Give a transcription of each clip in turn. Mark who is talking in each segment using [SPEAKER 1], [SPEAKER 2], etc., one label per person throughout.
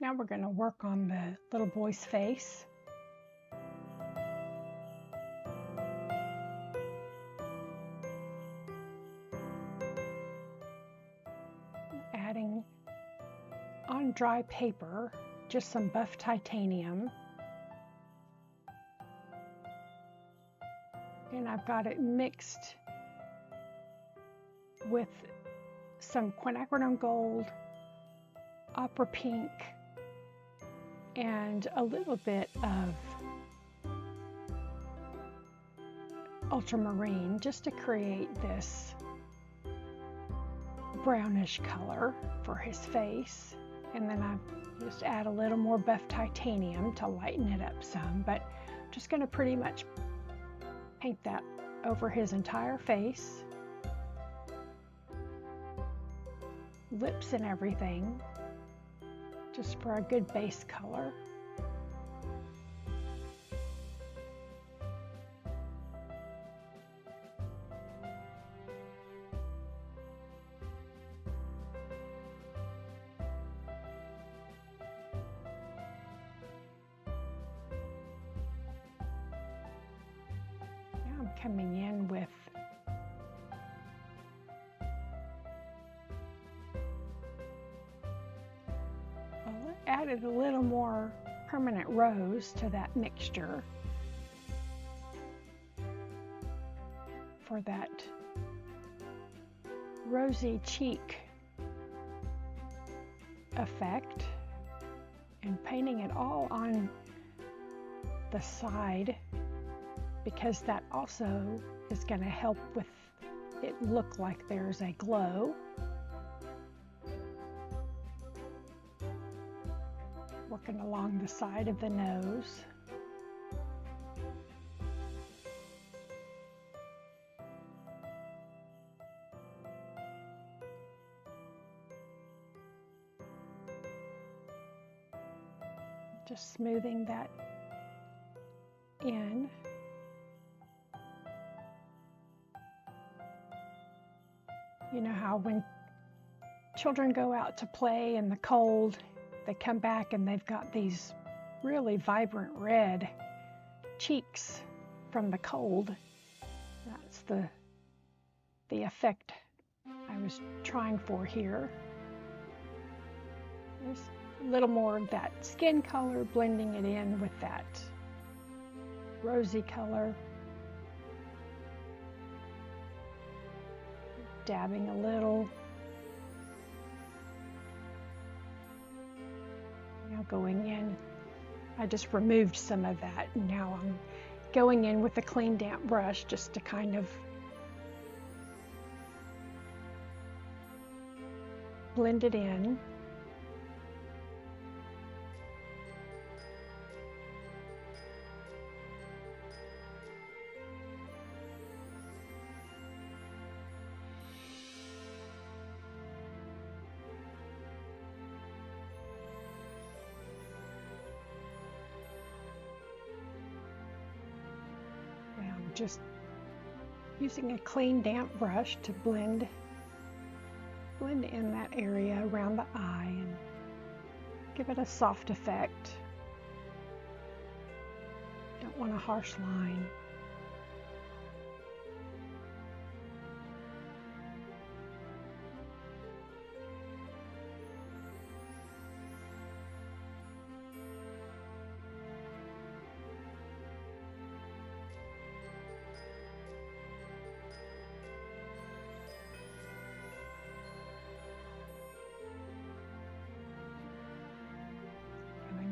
[SPEAKER 1] Now we're going to work on the little boy's face. Adding on dry paper just some buff titanium. And I've got it mixed with some quinacridone gold, opera pink, and a little bit of ultramarine just to create this brownish color for his face. And then I just add a little more buff titanium to lighten it up some, but I'm just going to pretty much paint that over his entire face, lips and everything, just for a good base color. Now I'm coming in with added a little more permanent rose to that mixture for that rosy cheek effect, and painting it all on the side because that also is going to help with it look like there's a glow. Working along the side of the nose. Just smoothing that in. You know how when children go out to play in the cold, they come back and they've got these really vibrant red cheeks from the cold. That's the effect I was trying for here. There's a little more of that skin color, blending it in with that rosy color. Dabbing a little. Now going in, I just removed some of that, and now I'm going in with a clean damp brush just to kind of blend it in. Just using a clean damp brush to blend in that area around the eye and give it a soft effect. Don't want a harsh line.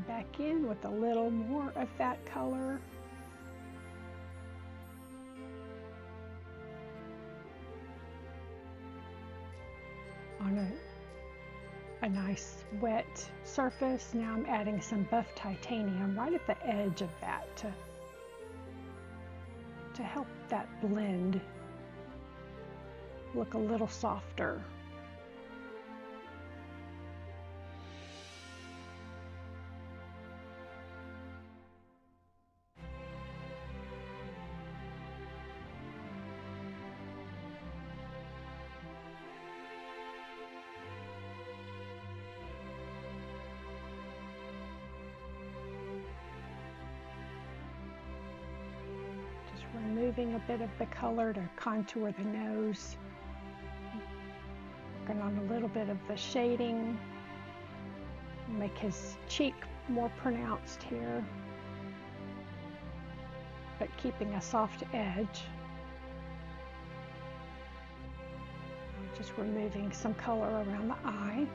[SPEAKER 1] Back in with a little more of that color. On a nice wet surface. Now I'm adding some buff titanium right at the edge of that to help that blend look a little softer. removing a bit of the color to contour the nose. Working on a little bit of the shading. Make his cheek more pronounced here, but keeping a soft edge. Just removing some color around the eye.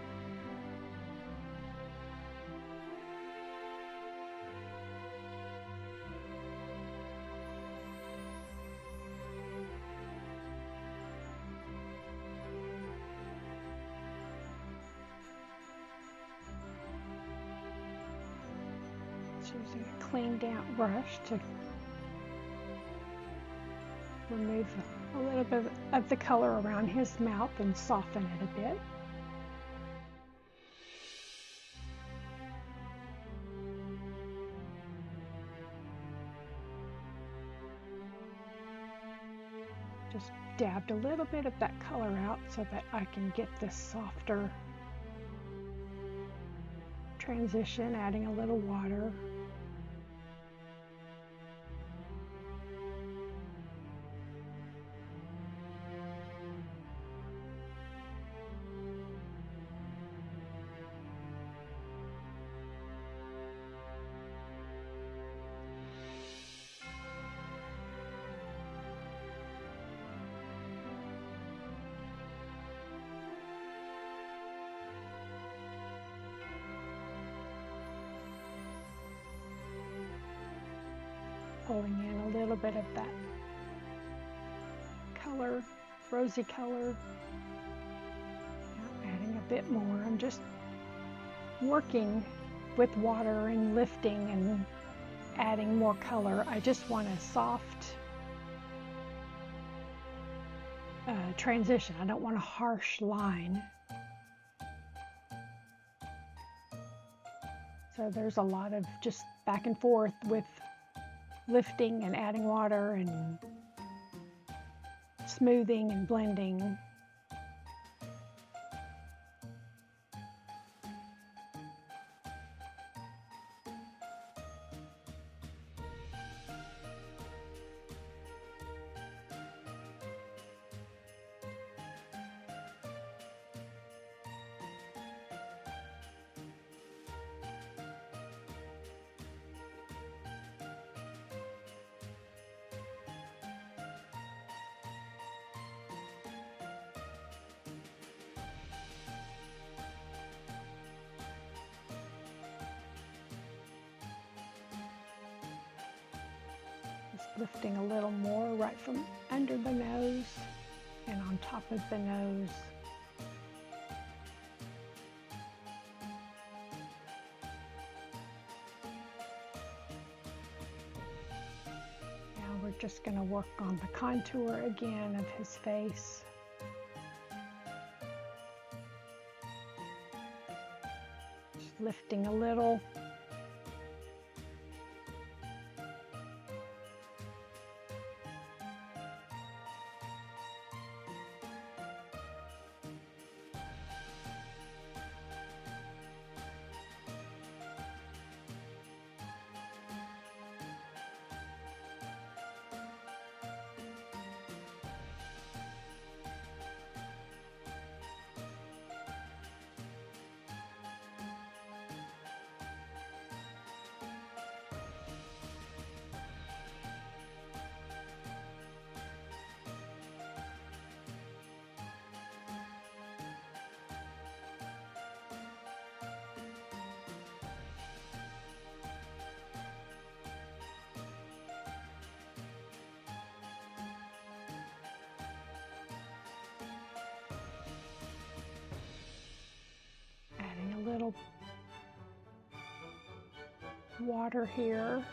[SPEAKER 1] Using a clean, damp brush to remove a little bit of the color around his mouth and soften it a bit. Just dabbed a little bit of that color out so that I can get this softer transition, adding a little water. Pulling in a little bit of that color, rosy color. Now adding a bit more. I'm just working with water and lifting and adding more color. I just want a soft transition. I don't want a harsh line. So there's a lot of just back and forth with lifting and adding water and smoothing and blending. Lifting a little more right from under the nose and on top of the nose. Now we're just going to work on the contour again of his face. Just lifting a little. Little water here.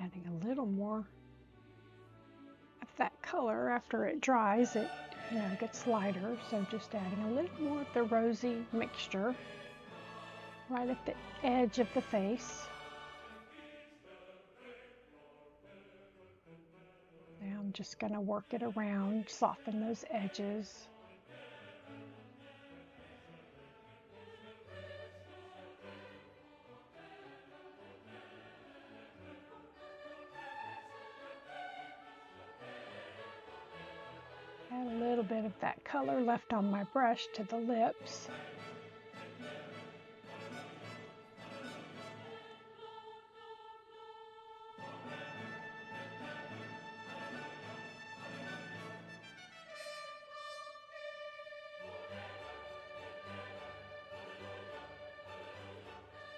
[SPEAKER 1] adding a little more of that color. After it dries, it gets lighter, so just adding a little more of the rosy mixture right at the edge of the face. Now I'm just going to work it around, soften those edges. Add a little bit of that color left on my brush to the lips.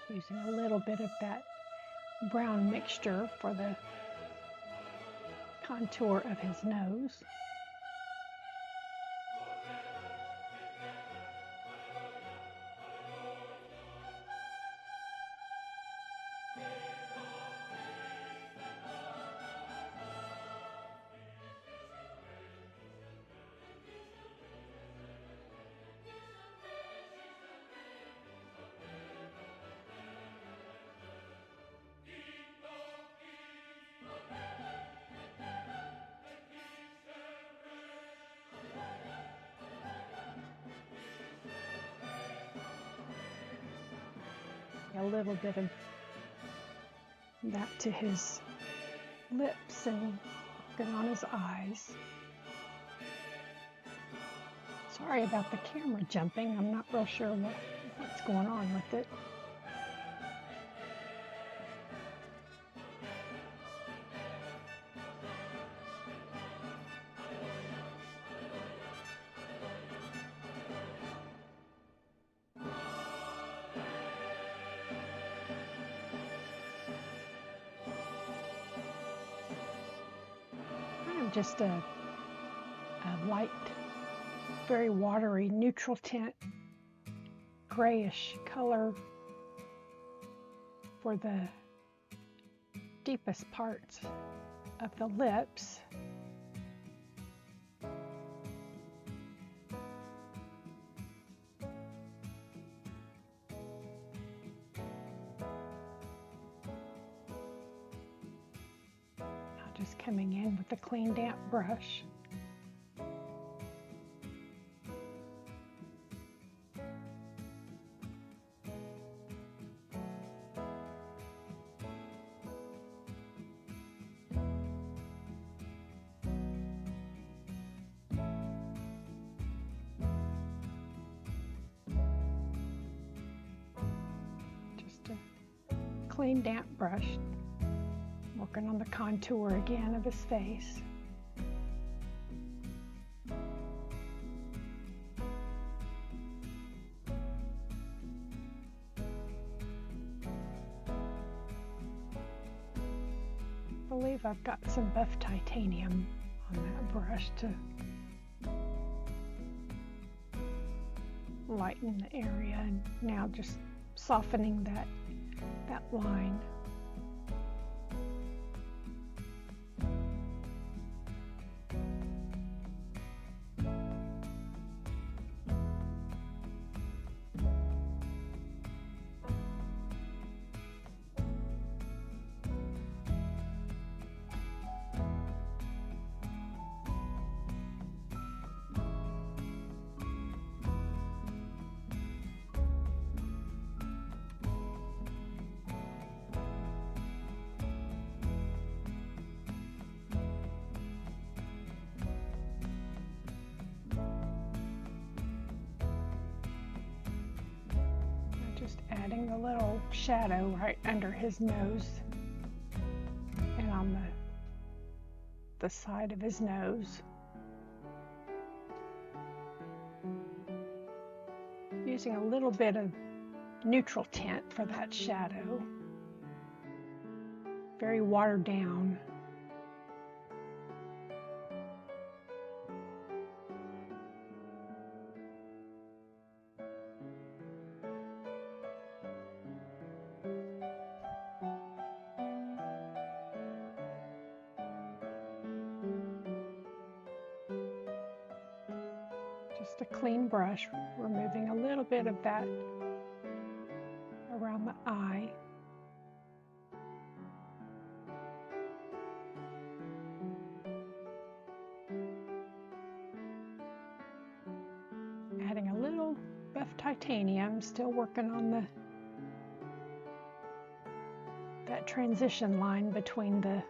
[SPEAKER 1] Using a little bit of that brown mixture for the contour of his nose. A little bit of that to his lips and working on his eyes. Sorry about the camera jumping. I'm not real sure what's going on with it. Just a light, very watery, neutral tint, grayish color for the deepest parts of the lips. Just coming in with a clean, damp brush. Just a clean, damp brush. Working on the contour again of his face. I believe I've got some buff titanium on that brush to lighten the area, and now just softening that line. Adding a little shadow right under his nose and on the side of his nose. Using a little bit of neutral tint for that shadow. Very watered down. Just a clean brush, removing a little bit of that around the eye. Adding a little buff titanium, still working on that transition line between the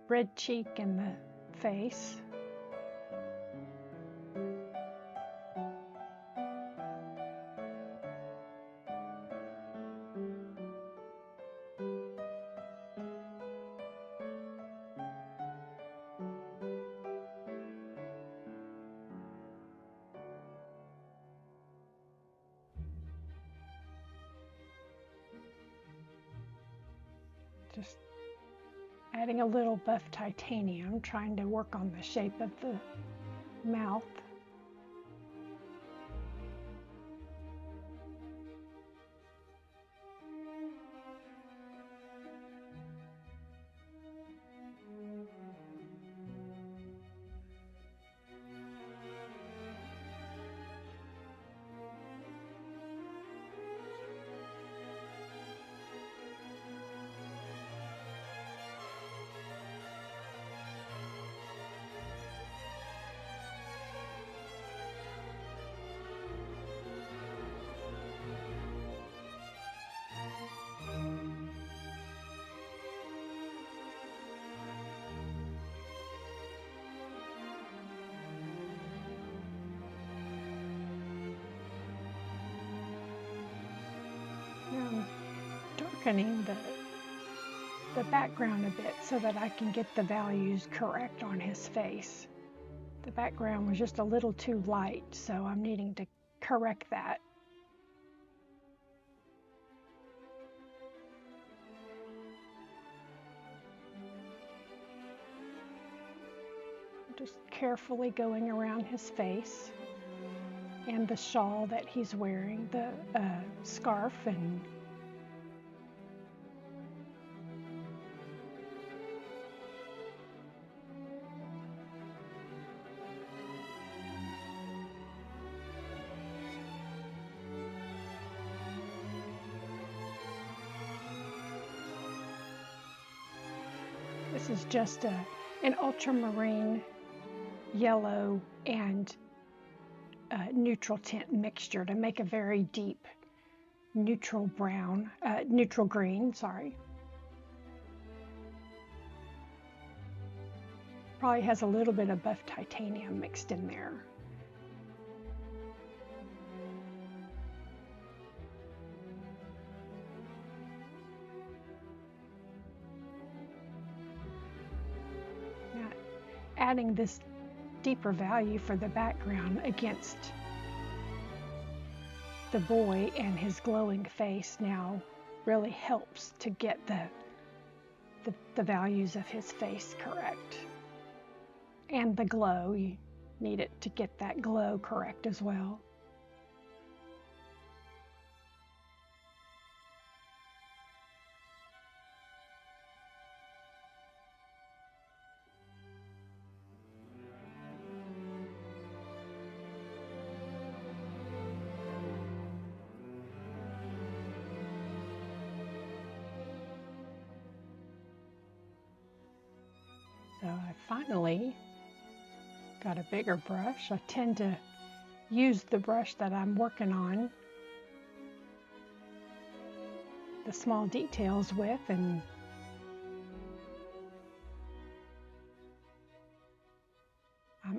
[SPEAKER 1] red cheek and the face. Just adding a little buff titanium, trying to work on the shape of the mouth. Now I'm darkening the background a bit so that I can get the values correct on his face. The background was just a little too light, so I'm needing to correct that. Just carefully going around his face and the shawl that he's wearing, the scarf, and this is just an ultramarine yellow and neutral tint mixture to make a very deep neutral brown, neutral green, sorry. Probably has a little bit of buff titanium mixed in there. Now, adding this deeper value for the background against the boy and his glowing face now really helps to get the values of his face correct. And the glow, you need it to get that glow correct as well. So I finally got a bigger brush. I tend to use the brush that I'm working on the small details with, and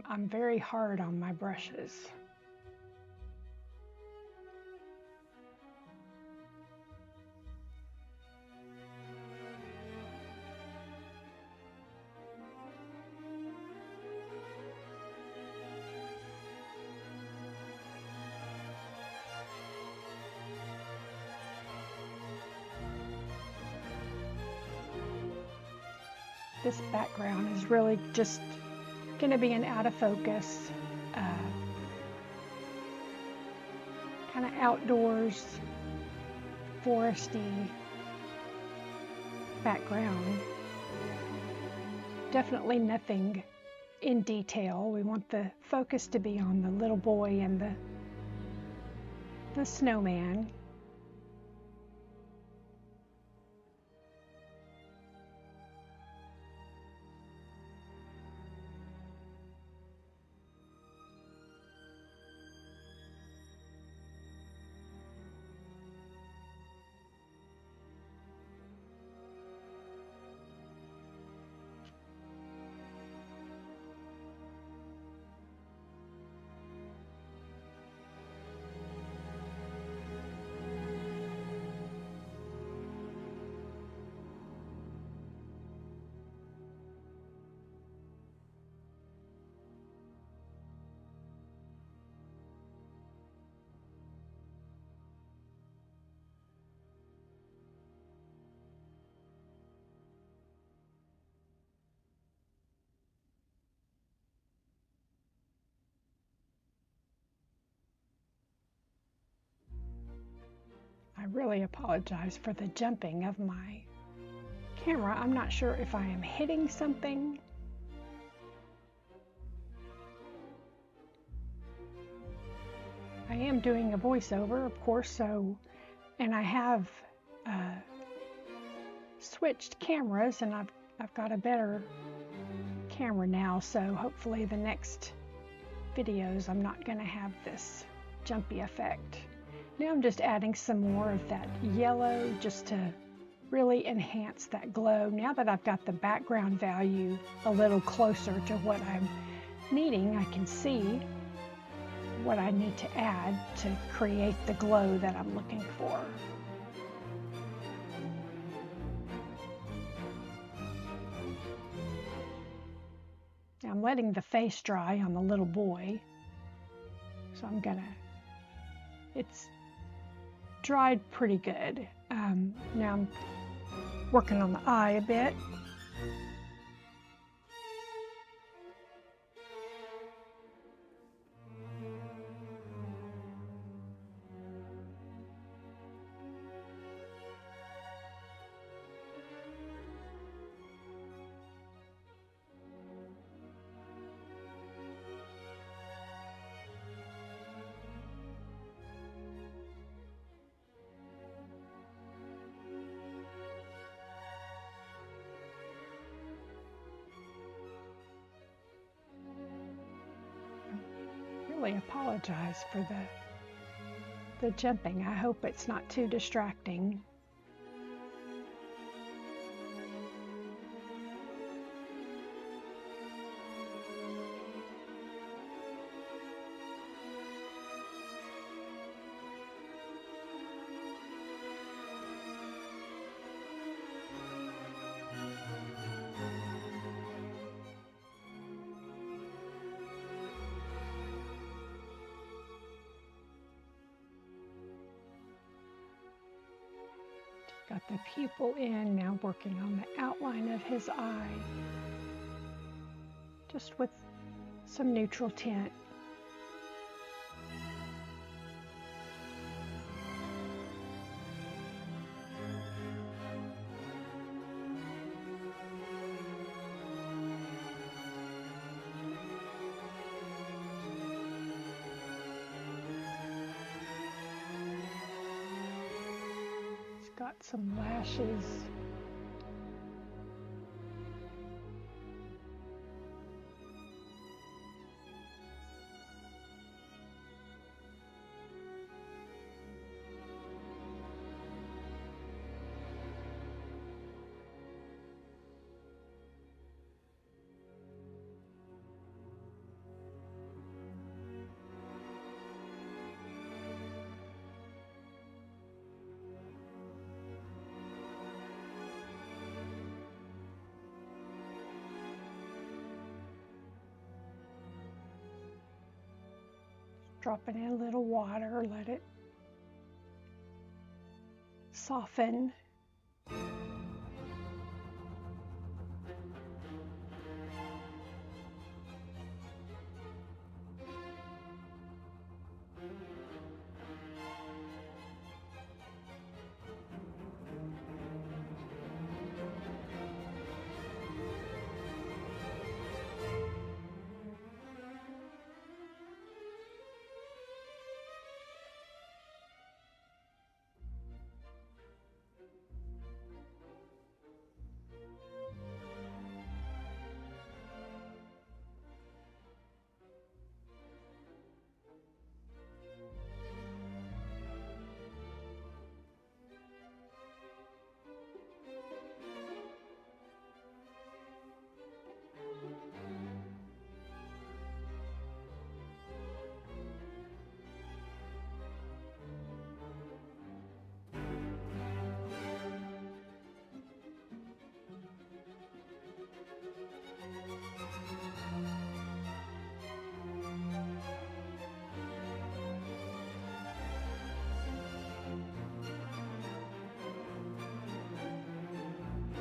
[SPEAKER 1] I'm very hard on my brushes. This background is really just going to be an out of focus, kind of outdoors, foresty background. Definitely nothing in detail. We want the focus to be on the little boy and the snowman. I really apologize for the jumping of my camera. I'm not sure if I am hitting something. I am doing a voiceover, of course, and I have switched cameras, and I've got a better camera now, so hopefully the next videos I'm not going to have this jumpy effect. Now I'm just adding some more of that yellow just to really enhance that glow. Now that I've got the background value a little closer to what I'm needing, I can see what I need to add to create the glow that I'm looking for. Now I'm letting the face dry on the little boy, so it's dried pretty good. Now I'm working on the eye a bit. Apologize for the jumping. I hope it's not too distracting. Got the pupil in, now working on the outline of his eye, just with some neutral tint. Got some lashes. Dropping in a little water, let it soften.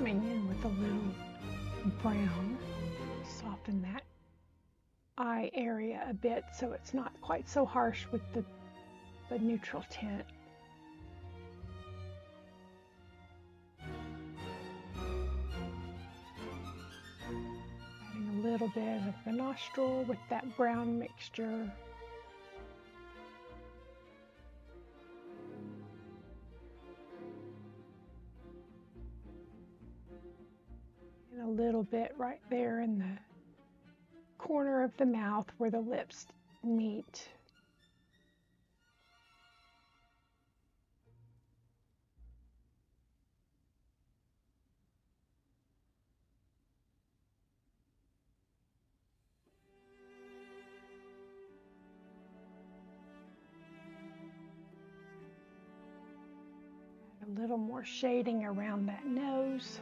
[SPEAKER 1] coming in with a little brown, soften that eye area a bit so it's not quite so harsh with the neutral tint. Adding a little bit of the nostril with that brown mixture. And a little bit right there in the corner of the mouth where the lips meet. A little more shading around that nose.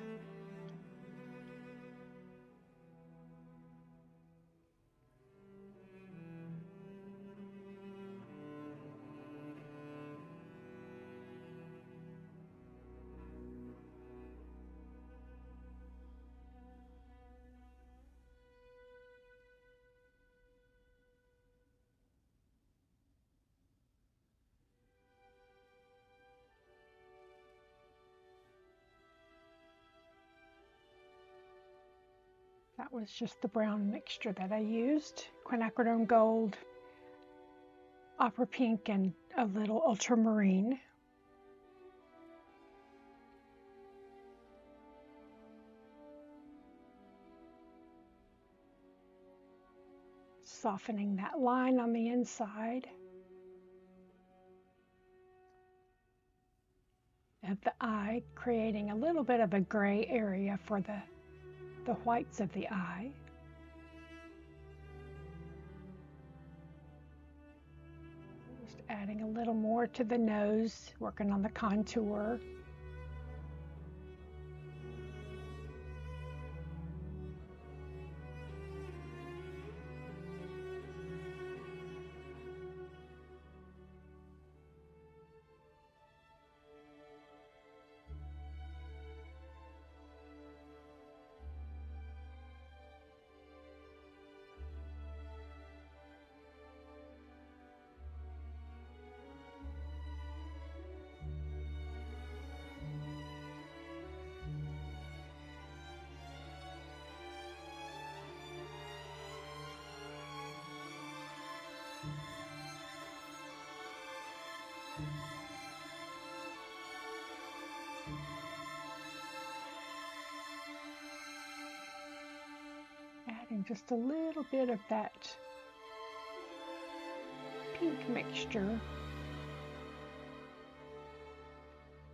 [SPEAKER 1] That was just the brown mixture that I used. Quinacridone gold, opera pink, and a little ultramarine. Softening that line on the inside of the eye, creating a little bit of a gray area for the whites of the eye. Just adding a little more to the nose, working on the contour. Adding just a little bit of that pink mixture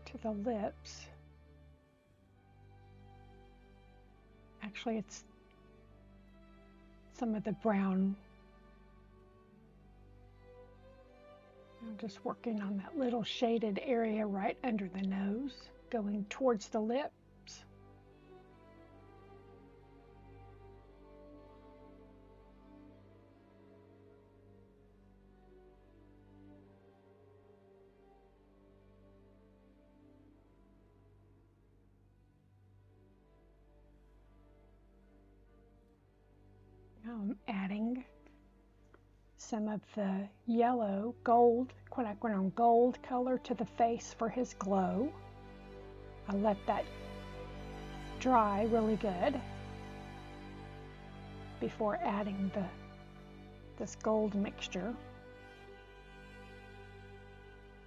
[SPEAKER 1] to the lips. Actually, it's some of the brown. I'm just working on that little shaded area right under the nose, going towards the lips. Now I'm adding some of the yellow gold, quinacridone gold color to the face for his glow. I let that dry really good before adding this gold mixture.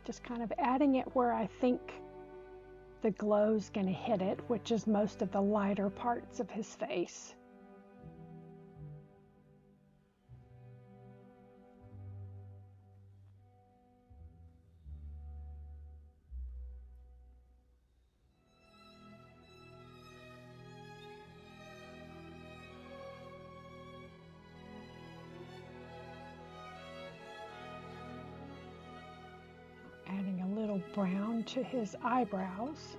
[SPEAKER 1] Just kind of adding it where I think the glow's going to hit it, which is most of the lighter parts of his face. Adding a little brown to his eyebrows.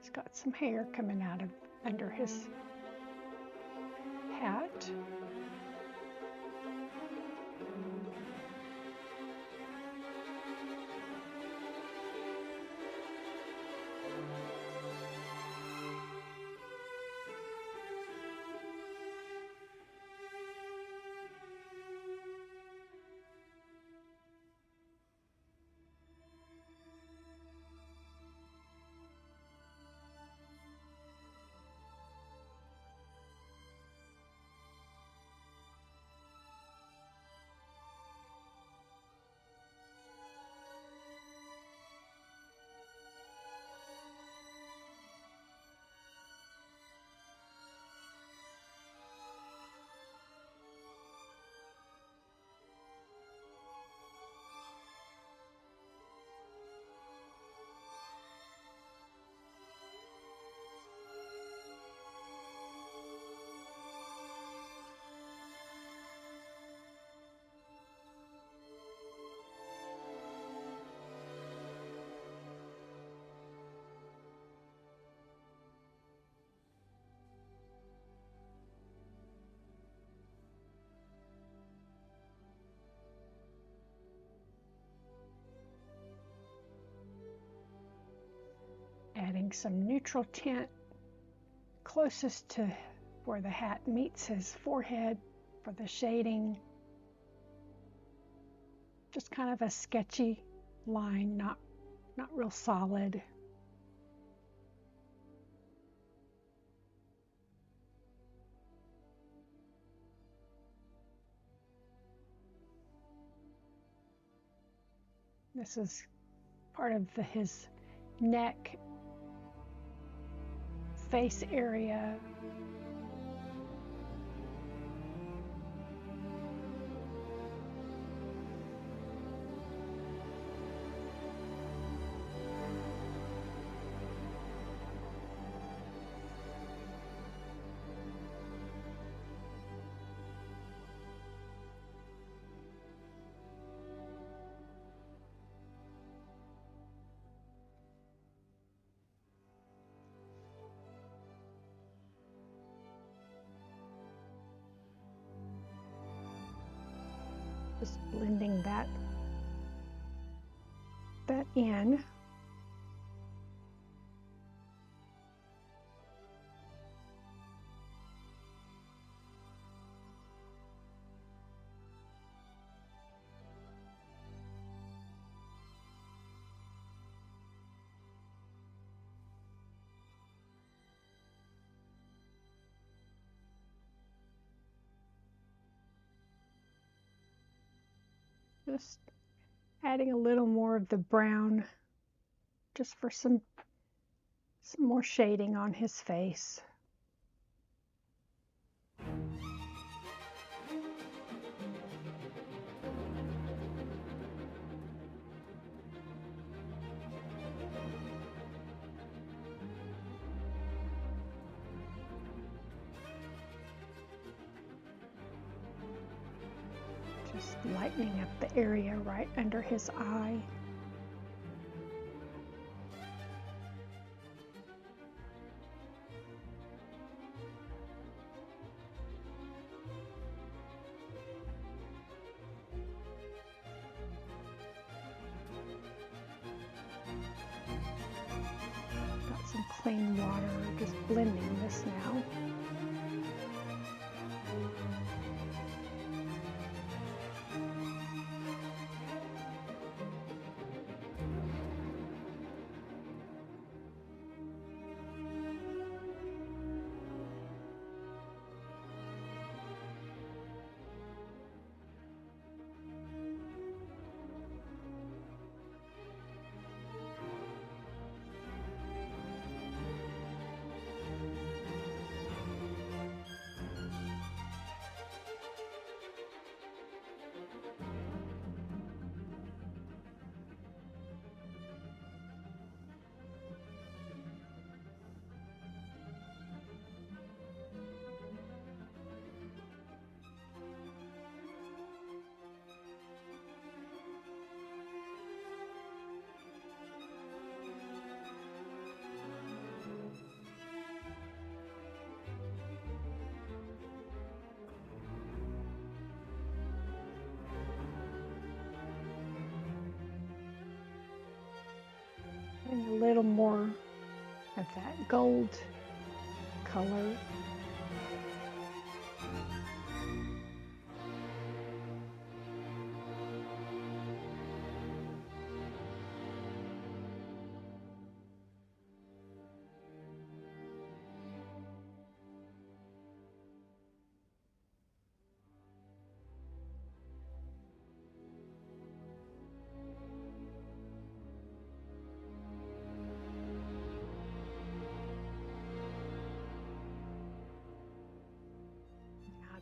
[SPEAKER 1] He's got some hair coming out of under his hat. Adding some neutral tint closest to where the hat meets his forehead for the shading. Just kind of a sketchy line, not real solid. This is part of his neck, face area. Just blending that in. Just adding a little more of the brown just for some more shading on his face. Just lightening up the area right under his eye. Got some clean water, just blending this now. little more of that gold color.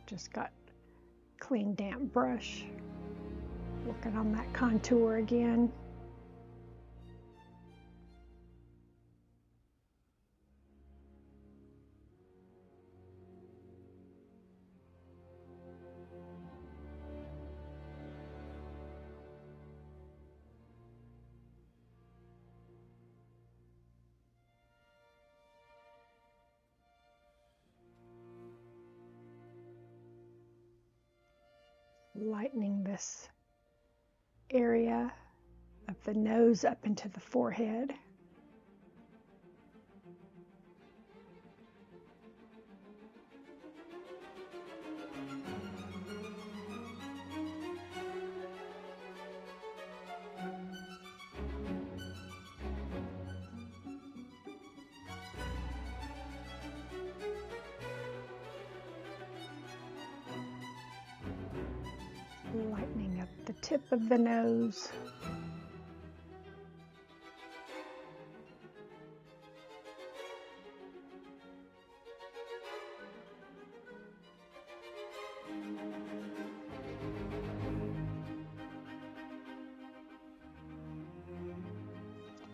[SPEAKER 1] Just got clean damp brush, working on that contour again. Lightening this area of the nose up into the forehead. Lightening up the tip of the nose.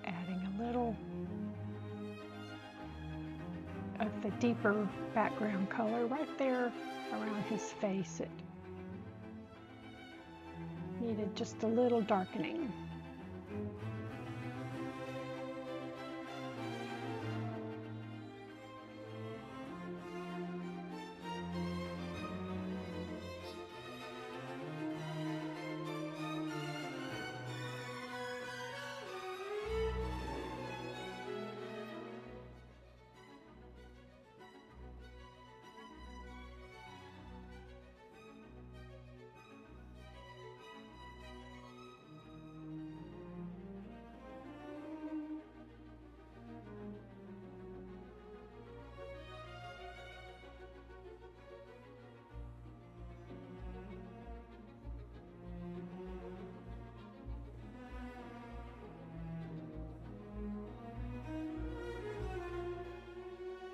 [SPEAKER 1] Adding a little of the deeper background color right there around his face. It needed just a little darkening.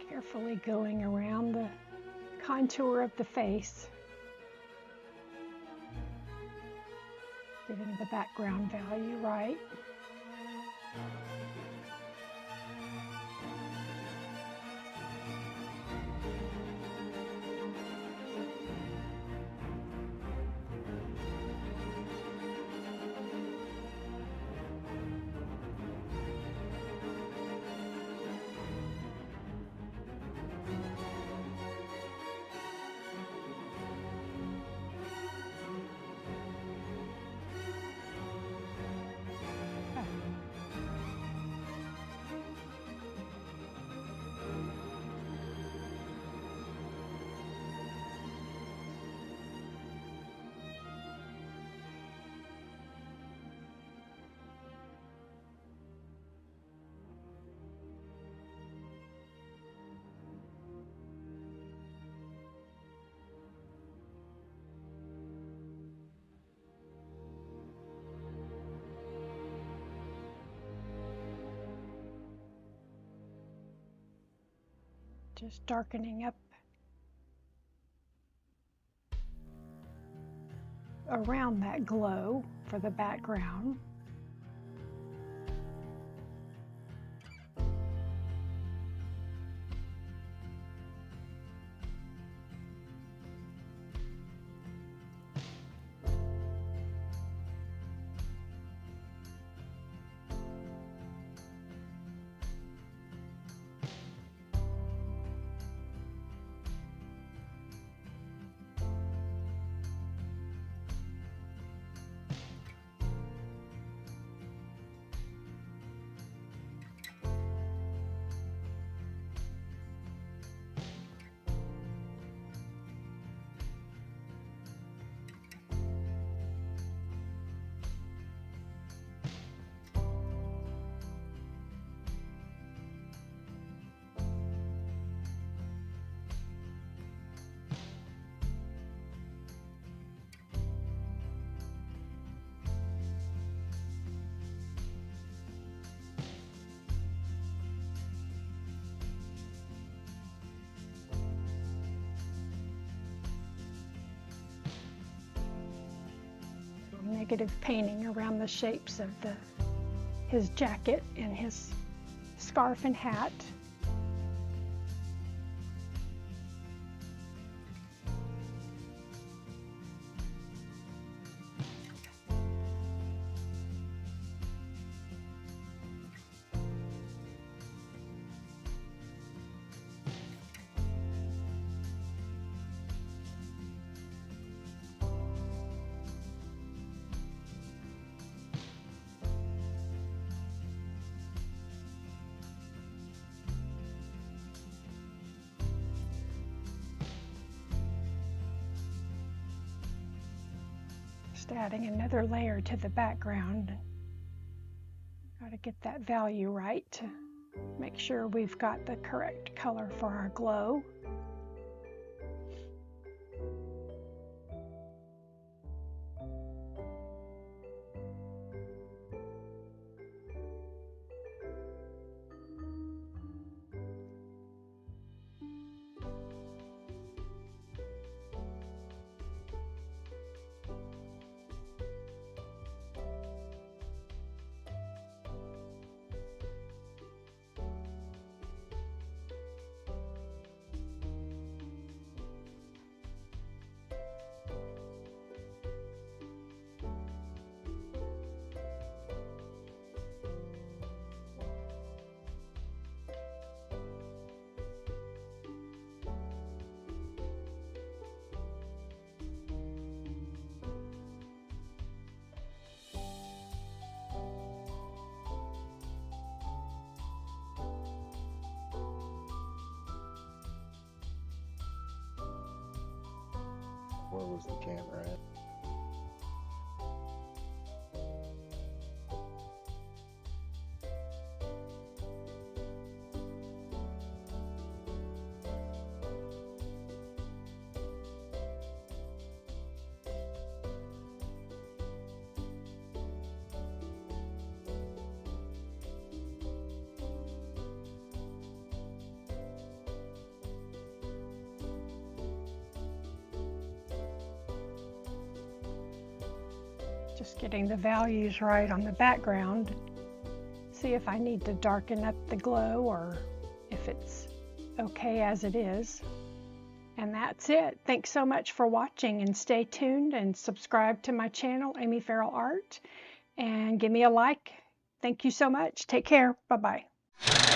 [SPEAKER 1] Carefully going around the contour of the face, getting the background value right. Just darkening up around that glow for the background. negative painting around the shapes of his jacket and his scarf and hat. Just adding another layer to the background. Got to get that value right to make sure we've got the correct color for our glow.
[SPEAKER 2] Where was the camera at?
[SPEAKER 1] Just getting the values right on the background. See if I need to darken up the glow or if it's okay as it is. And that's it. Thanks so much for watching, and stay tuned and subscribe to my channel, AmyFerrellArt, and give me a like. Thank you so much. Take care. Bye-bye.